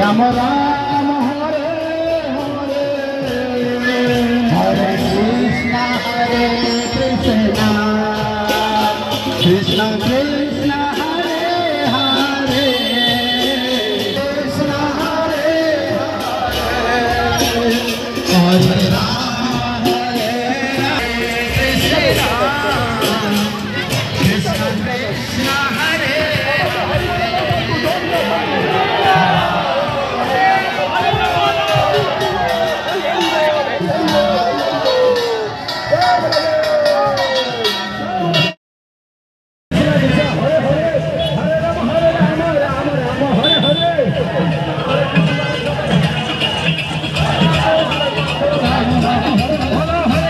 राम राम हरे हरे हरे कृष्णा कृष्ण कृष्ण हरे हरे कृष्ण हरे हरे हरे राम हरे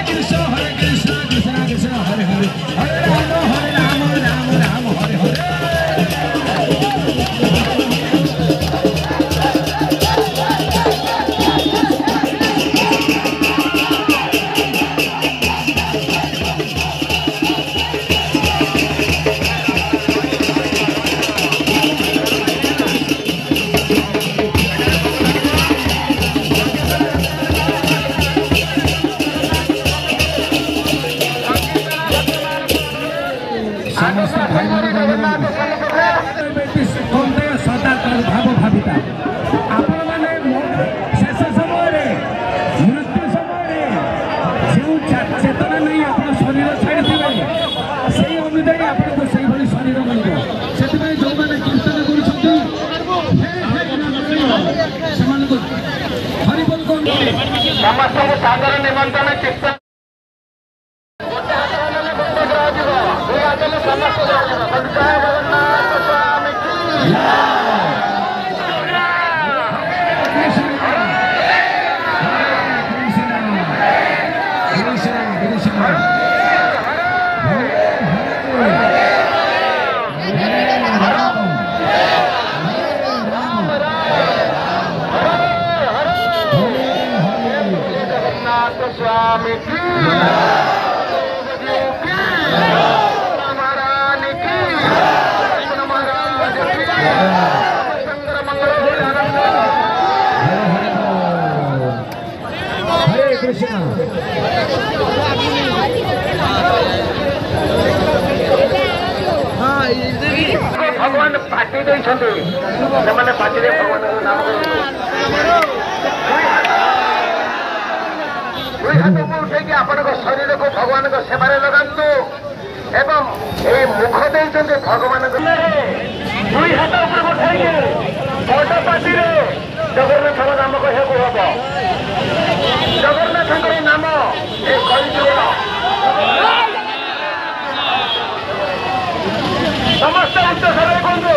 कृष्ण कृष्ण हरे सदा भाव भाविता आपण मैंने शेष समय मृत्यु समय जो चेतना नहीं आप शरीर छाड़ी से अनुजाई आपको से शरीर मिले से जो मैंने कीर्तन कर सागर निमंत्रण कीर्तन स्वामी की हरे कृष्ण भगवान पार्टी देने पार्टी भगवान नाम दुई हाथ को उठे आपण शरीर को भगवान सेवारे लगातु एवं ये मुख देते भगवान दुई हाथ ऊपर उठे बड़ पार्टी जगन्नाथ नाम कहू हम जगन्नाथ नाम ये समस्त उच्च स्वर कहूँ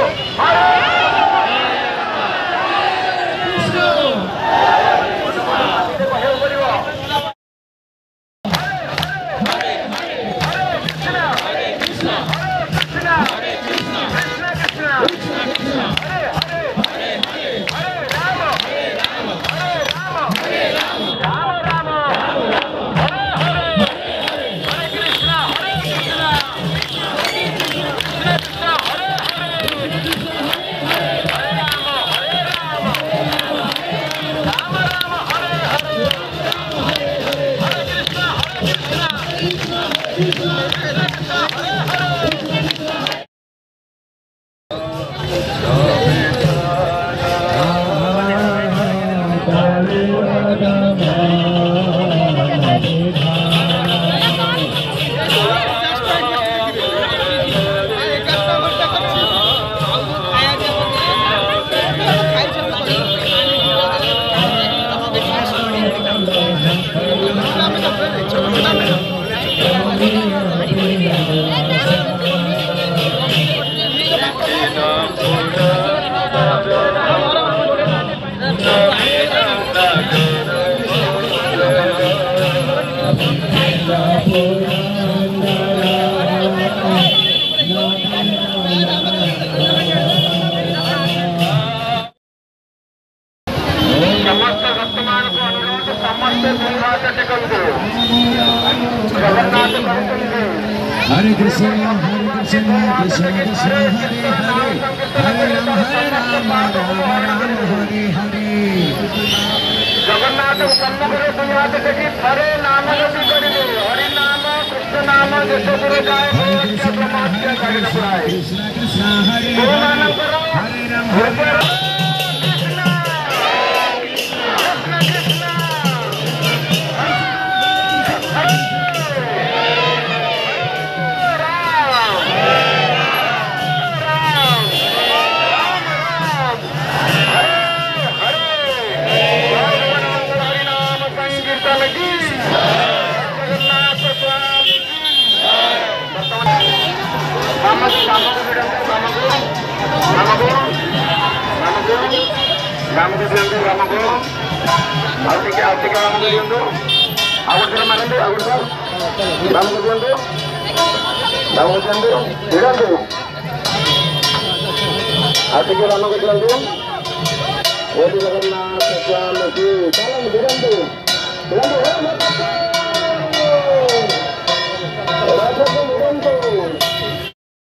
हरे कृष्ण हरे जगन्नाथ सम्मुखରେ ଦୁଇ ହାତ ଟେକି ଥରେ ନାମ ଜପି କରିବେ ହରି ନାମ କୃଷ୍ଣ ନାମ ଦେଶ ଦୂର ଯାଏ ବ୍ରହ୍ମହତ୍ୟା କାଢ଼ିନ ପୁରାଏ ଯେଉଁମାନଙ୍କର ହୃଦୟ जगन्नाथ